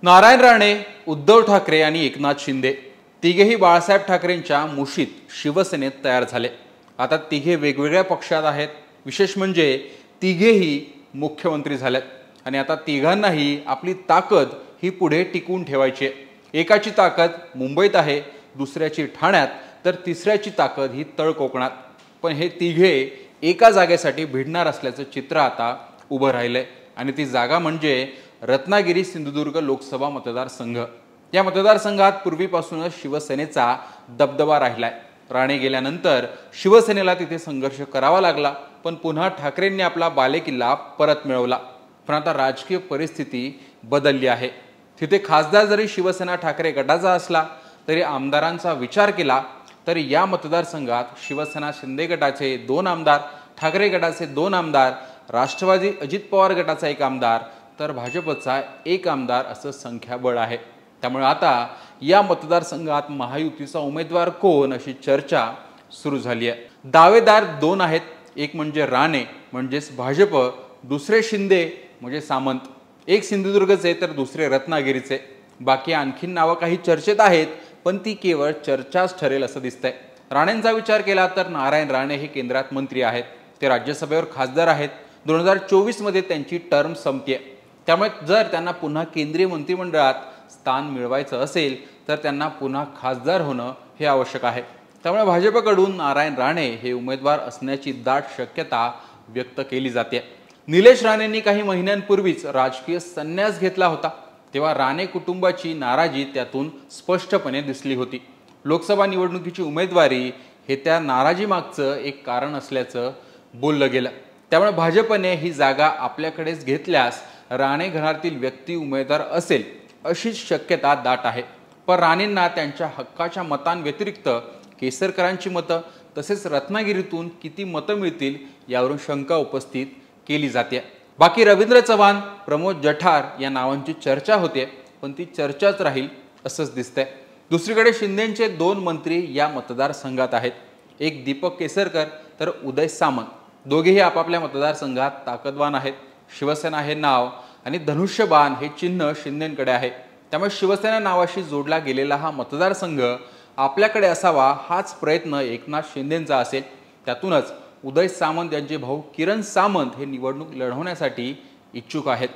नारायण राणे, उद्धव ठाकरे आणि एकनाथ शिंदे तिघेही बाळासाहेब ठाकरेंच्या मुशीत शिवसेनेत तयार झाले। आता तिघे वेगवेगळ्या पक्षात आहेत। विशेष म्हणजे तिघेही मुख्यमंत्री झालेत आणि आता तिघांनाही आपली ताकद ही पुढे टिकवून ठेवायची आहे। एकाची ताकद मुंबईत आहे, दुसऱ्याची ठाण्यात, तर तिसऱ्याची ताकद ही तळ कोकणात। पण हे तिघे एका जागेसाठी भिडणार असल्याचं चित्र आता उभं राहिलंय आणि ती जागा म्हणजे रत्नागिरी सिंधुदुर्ग लोकसभा मतदारसंघ। या मतदारसंघात पूर्वीपासूनच शिवसेनेचा दबदबा राहिलाय। राणे गेल्यानंतर शिवसेनेला तिथे संघर्ष करावा लागला, पण पुन्हा ठाकरेंनी आपला बालेकिल्ला परत मिळवला। पण आता राजकीय परिस्थिती बदलली आहे। तिथे खासदार जरी शिवसेना ठाकरे गटाचा असला तरी आमदारांचा विचार केला तर या मतदारसंघात शिवसेना शिंदे गटाचे 2 आमदार, ठाकरे गटाचे 2 आमदार, राष्ट्रवादी अजित पवार गटाचा 1 आमदार तर भाजपचा 1 आमदार असं संख्याबळ आहे। त्यामुळे आता या मतदारसंघात महायुतीचा उमेदवार कोण अशी चर्चा सुरू झाली आहे। दावेदार 2 आहेत, एक म्हणजे राणे म्हणजेच भाजप, दुसरे शिंदे म्हणजे सामंत। एक सिंधुदुर्गचे तर दुसरे रत्नागिरीचे। बाकी आणखीन नावं काही चर्चेत आहेत, पण ती केवळ चर्चाच ठरेल असं दिसतंय। राणेंचा विचार केला तर नारायण राणे हे केंद्रात मंत्री आहेत, ते राज्यसभेवर खासदार आहेत। 2024 मध्ये त्यांची टर्म संपते, त्यामुळे जर त्यांना पुन्हा केंद्रीय मंत्रिमंडळात स्थान मिळवायचं असेल तर त्यांना पुन्हा खासदार होणं हे आवश्यक आहे। त्यामुळे भाजपकडून नारायण राणे हे उमेदवार असण्याची दाट शक्यता व्यक्त केली जाते। निलेश राणेंनी काही महिन्यांपूर्वीच राजकीय संन्यास घेतला होता, तेव्हा राणे कुटुंबाची नाराजी त्यातून स्पष्टपणे दिसली होती। लोकसभा निवडणुकीची उमेदवारी हे त्या नाराजीमागचं एक कारण असल्याचं बोललं गेलं। त्यामुळे भाजपने ही जागा आपल्याकडेच घेतल्यास राणे घरातील व्यक्ती उमेदवार असेल अशी शक्यता दाट आहे। पण राणेंना त्यांच्या हक्काच्या मतांव्यतिरिक्त केसरकरांची मतं तसेच रत्नागिरीतून किती मतं मिळतील यावरून शंका उपस्थित केली जाते। बाकी रवींद्र चव्हाण, प्रमोद जठार या नावांची चर्चा होते, पण ती चर्चाच राहील असंच दिसतंय। दुसरीकडे शिंदेचे 2 मंत्री या मतदारसंघात आहेत, एक दीपक केसरकर तर उदय सामंत। दोघेही आपापल्या मतदारसंघात ताकदवान आहेत। शिवसेना हे नाव आणि धनुष्यबाण हे चिन्ह शिंदेंकडे आहे, त्यामुळे शिवसेना नावाशी जोडला गेलेला हा मतदारसंघ आपल्याकडे असावा हाच प्रयत्न एकनाथ शिंदेंचा असेल। त्यातूनच उदय सामंत यांचे भाऊ किरण सामंत हे निवडणूक लढवण्यासाठी इच्छुक आहेत।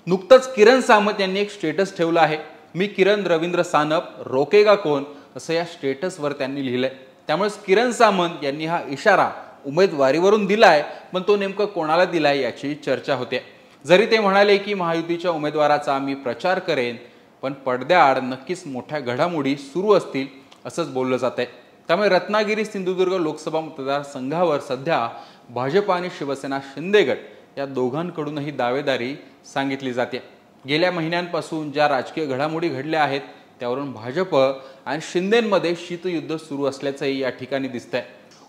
नुकतंच किरण सामंत यांनी एक स्टेटस ठेवलं आहे, मी किरण रवींद्र सानप रोकेगा कोण असं या स्टेटसवर त्यांनी लिहिलंय। त्यामुळे किरण सामंत यांनी हा इशारा उमेदवारीवरून दिलाय, पण तो नेमकं कोणाला दिलाय याची चर्चा होते। जरी ते म्हणाले की महायुतीच्या उमेदवाराचा मी प्रचार करेन, पण पडद्याआड नक्कीच मोठ्या घडामोडी सुरू असतील असंच बोललं जातंय। त्यामुळे रत्नागिरी सिंधुदुर्ग लोकसभा मतदारसंघावर सध्या भाजप आणि शिवसेना शिंदे गट या दोघांकडूनही दावेदारी सांगितली जाते। गेल्या महिन्यांपासून ज्या राजकीय घडामोडी घडल्या आहेत त्यावरून भाजप आणि शिंदेंमध्ये शीतयुद्ध सुरू असल्याचंही या ठिकाणी दिसतंय।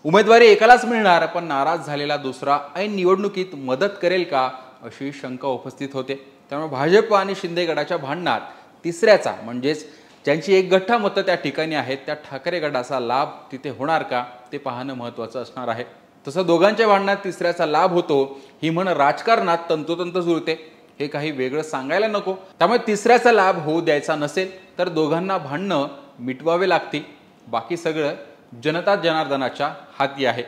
उमेदवारी एकालाच मिळणार, पण नाराज झालेला दुसरा ऐन निवडणुकीत मदत करेल का अशी शंका उपस्थित होते। त्यामुळे भाजप आणि शिंदे गटाच्या भांडणात तिसऱ्याचा म्हणजेच ज्यांची एक गठ्ठा मतं त्या ठिकाणी आहेत त्या ठाकरे गटाचा लाभ तिथे होणार का ते पाहणं महत्त्वाचं असणार आहे। तसं दोघांच्या भांडणात तिसऱ्याचा लाभ होतो ही म्हण राजकारणात तंतोतंत जुळते, हे काही वेगळं सांगायला नको। त्यामुळे तिसऱ्याचा लाभ होऊ द्यायचा नसेल तर दोघांना भांडणं मिटवावे लागतील। बाकी सगळं जनता जनार्दनाच्या हाती आहे।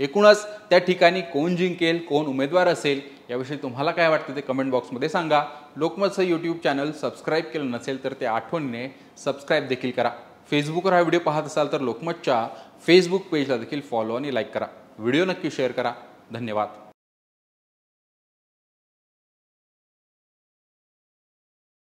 एकूणच त्या ठिकाणी कोण जिंकेल, कोण उमेदवार असेल याविषयी तुम्हाला काय वाटतं ते कमेंट बॉक्समध्ये सांगा। लोकमतचं यूट्यूब चॅनल सबस्क्राईब केलं नसेल तर ते आठवणीने सबस्क्राईब देखील करा। फेसबुकवर हा व्हिडिओ पाहत असाल तर लोकमतच्या फेसबुक पेजला देखील फॉलो आणि लाईक करा। व्हिडिओ नक्की शेअर करा। धन्यवाद।